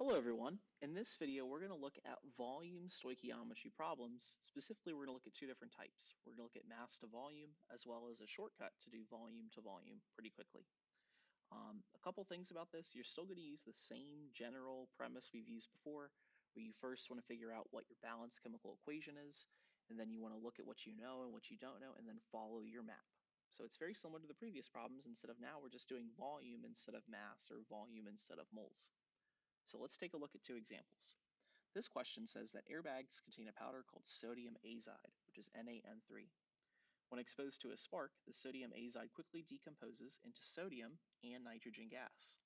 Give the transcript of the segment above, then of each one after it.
Hello everyone. In this video, we're going to look at volume stoichiometry problems. Specifically, we're going to look at two different types. We're going to look at mass to volume as well as a shortcut to do volume to volume pretty quickly. A couple things about this. You're still going to use the same general premise we've used before, where you first want to figure out what your balanced chemical equation is, and then you want to look at what you know and what you don't know, and then follow your map. So it's very similar to the previous problems. Instead of now, we're just doing volume instead of mass or volume instead of moles. So let's take a look at two examples. This question says that airbags contain a powder called sodium azide, which is NaN3. When exposed to a spark, the sodium azide quickly decomposes into sodium and nitrogen gas.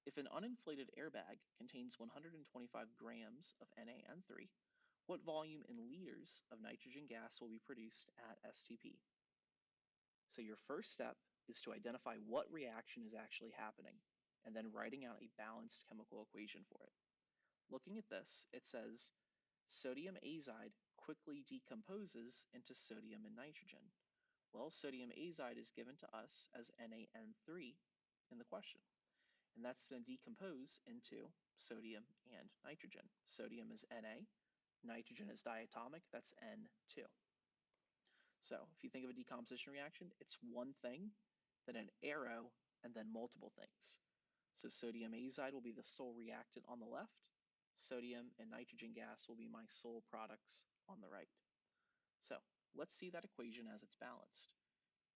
If an uninflated airbag contains 125 grams of NaN3, what volume in liters of nitrogen gas will be produced at STP? So your first step is to identify what reaction is actually happening, and then writing out a balanced chemical equation for it. Looking at this, it says sodium azide quickly decomposes into sodium and nitrogen. Well, sodium azide is given to us as NaN3 in the question, and that's going to decompose into sodium and nitrogen. Sodium is Na, nitrogen is diatomic, that's N2. So if you think of a decomposition reaction, it's one thing, then an arrow, and then multiple things. So sodium azide will be the sole reactant on the left. Sodium and nitrogen gas will be my sole products on the right. So let's see that equation as it's balanced.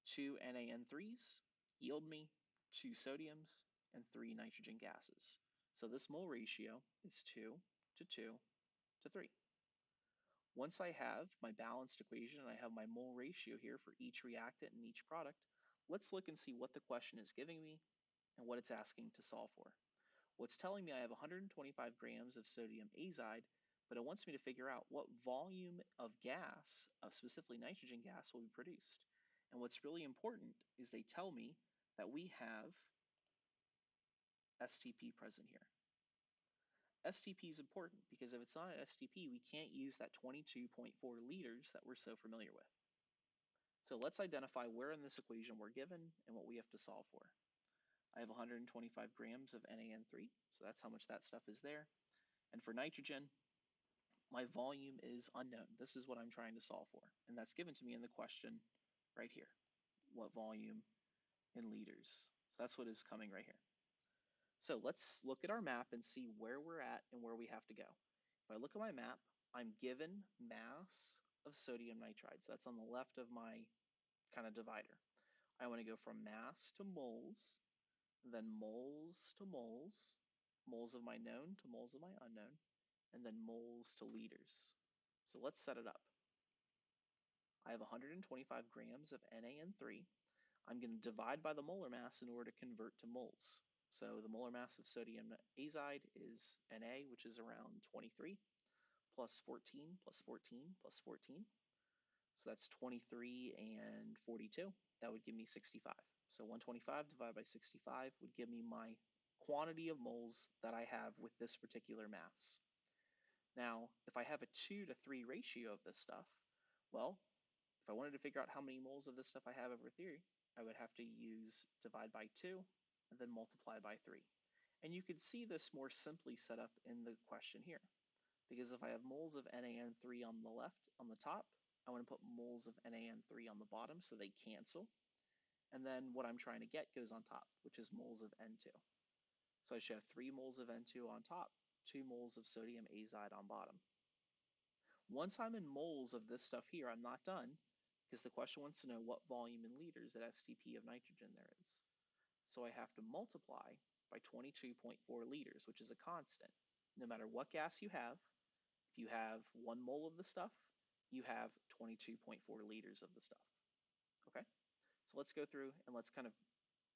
Two NaN3s yield me two sodiums and three nitrogen gases. So this mole ratio is 2 to 2 to 3. Once I have my balanced equation and I have my mole ratio here for each reactant and each product, let's look and see what the question is giving me and what it's asking to solve for. Well, it's telling me I have 125 grams of sodium azide, but it wants me to figure out what volume of gas, specifically nitrogen gas, will be produced. And what's really important is they tell me that we have STP present here. STP is important because if it's not an STP, we can't use that 22.4 liters that we're so familiar with. So let's identify where in this equation we're given and what we have to solve for. I have 125 grams of NaN3, so that's how much that stuff is there. And for nitrogen, my volume is unknown. This is what I'm trying to solve for, and that's given to me in the question right here. What volume in liters? So that's what is coming right here. So let's look at our map and see where we're at and where we have to go. If I look at my map, I'm given mass of sodium nitride. So that's on the left of my kind of divider. I want to go from mass to moles, then moles to moles, moles of my known to moles of my unknown, and then moles to liters. So let's set it up. I have 125 grams of NaN3. I'm going to divide by the molar mass in order to convert to moles. So the molar mass of sodium azide is Na, which is around 23, plus 14, plus 14, plus 14. So that's 23 and 42. That would give me 65. So 125 divided by 65 would give me my quantity of moles that I have with this particular mass. Now, if I have a 2 to 3 ratio of this stuff, well, if I wanted to figure out how many moles of this stuff I have over theory, I would have to use divide by 2 and then multiply by 3. And you could see this more simply set up in the question here. Because if I have moles of NaN3 on the left, on the top, I want to put moles of NaN3 on the bottom so they cancel. And then what I'm trying to get goes on top, which is moles of N2. So I should have 3 moles of N2 on top, 2 moles of sodium azide on bottom. Once I'm in moles of this stuff here, I'm not done, because the question wants to know what volume in liters at STP of nitrogen there is. So I have to multiply by 22.4 liters, which is a constant. No matter what gas you have, if you have 1 mole of the stuff, you have 22.4 liters of the stuff. Okay, so let's go through and let's kind of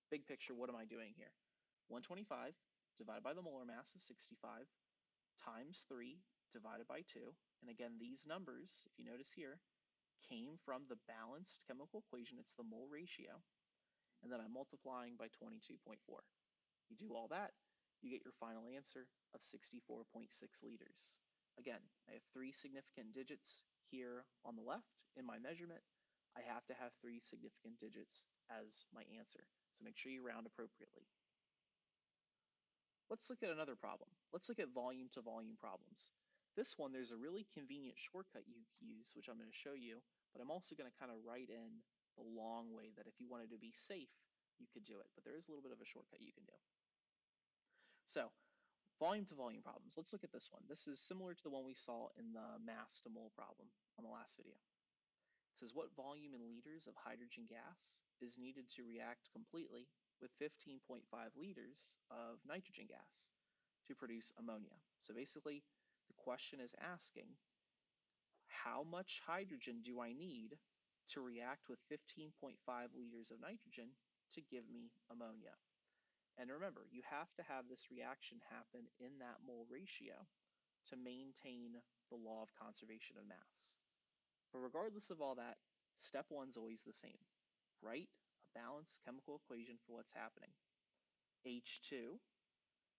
big picture, what am I doing here? 125 divided by the molar mass of 65 times 3 divided by 2. And again, these numbers, if you notice here, came from the balanced chemical equation. It's the mole ratio. And then I'm multiplying by 22.4. You do all that, you get your final answer of 64.6 liters. Again, I have 3 significant digits here on the left in my measurement. I have to have 3 significant digits as my answer. So make sure you round appropriately. Let's look at another problem. Let's look at volume to volume problems. This one, there's a really convenient shortcut you can use, which I'm going to show you, but I'm also going to kind of write in the long way that if you wanted to be safe, you could do it, but there is a little bit of a shortcut you can do. So volume to volume problems. Let's look at this one. This is similar to the one we saw in the mass to mole problem on the last video. It says what volume in liters of hydrogen gas is needed to react completely with 15.5 liters of nitrogen gas to produce ammonia. So basically, the question is asking, how much hydrogen do I need to react with 15.5 liters of nitrogen to give me ammonia? And remember, you have to have this reaction happen in that mole ratio to maintain the law of conservation of mass. But regardless of all that, step one's always the same. Write a balanced chemical equation for what's happening. H2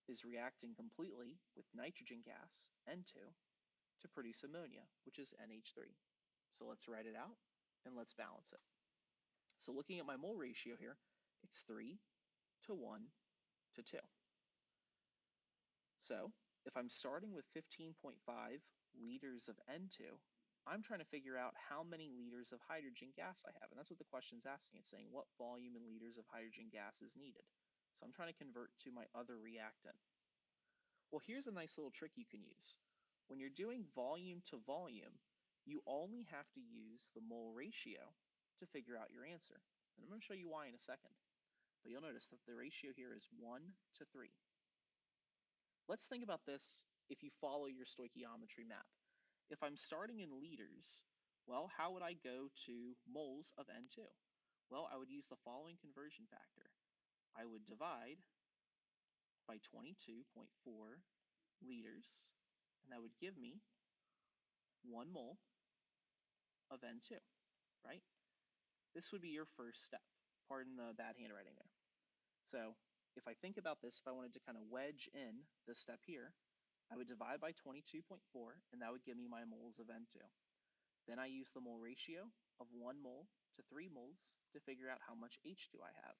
is reacting completely with nitrogen gas, N2, to produce ammonia, which is NH3. So let's write it out and let's balance it. So looking at my mole ratio here, it's 3 to 1 to 2. So if I'm starting with 15.5 liters of N2, I'm trying to figure out how many liters of hydrogen gas I have. And that's what the question's asking. It's saying what volume in liters of hydrogen gas is needed. So I'm trying to convert to my other reactant. Well, here's a nice little trick you can use. When you're doing volume to volume, you only have to use the mole ratio to figure out your answer. And I'm going to show you why in a second. But you'll notice that the ratio here is 1 to 3. Let's think about this if you follow your stoichiometry map. If I'm starting in liters, well, how would I go to moles of N2? Well, I would use the following conversion factor. I would divide by 22.4 liters, and that would give me 1 mole of N2, right? This would be your first step. Pardon the bad handwriting there. So if I think about this, if I wanted to kind of wedge in this step here, I would divide by 22.4, and that would give me my moles of N2. Then I use the mole ratio of 1 mole to 3 moles to figure out how much H2 I have.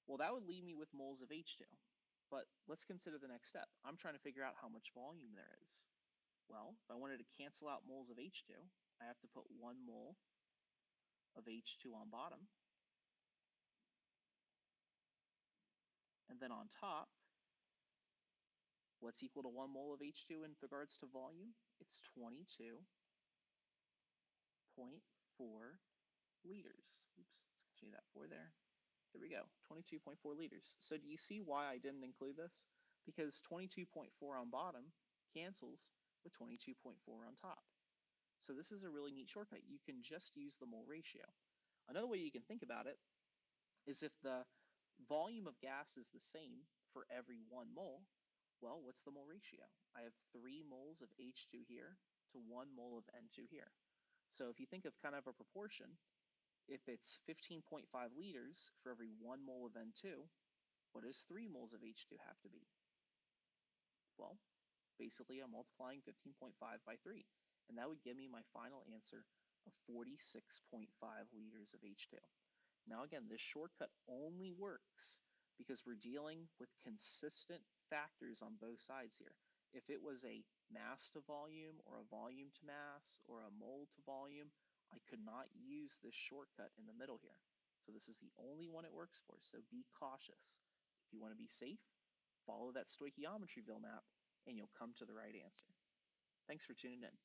Well, that would leave me with moles of H2. But let's consider the next step. I'm trying to figure out how much volume there is. Well, if I wanted to cancel out moles of H2, I have to put 1 mole of H2 on bottom. And then on top, what's equal to 1 mole of H2 in regards to volume? It's 22.4 liters. Oops, let's continue that 4 there. There we go, 22.4 liters. So do you see why I didn't include this? Because 22.4 on bottom cancels with 22.4 on top. So this is a really neat shortcut. You can just use the mole ratio. Another way you can think about it is if the volume of gas is the same for every 1 mole, well, what's the mole ratio? I have 3 moles of H2 here to 1 mole of N2 here. So if you think of kind of a proportion, if it's 15.5 liters for every 1 mole of N2, what does 3 moles of H2 have to be? Well, basically I'm multiplying 15.5 by 3, and that would give me my final answer of 46.5 liters of H2. Now again, this shortcut only works because we're dealing with consistent factors on both sides here. If it was a mass to volume or a volume to mass or a mole to volume, I could not use this shortcut in the middle here. So this is the only one it works for, so be cautious. If you want to be safe, follow that stoichiometry map and you'll come to the right answer. Thanks for tuning in.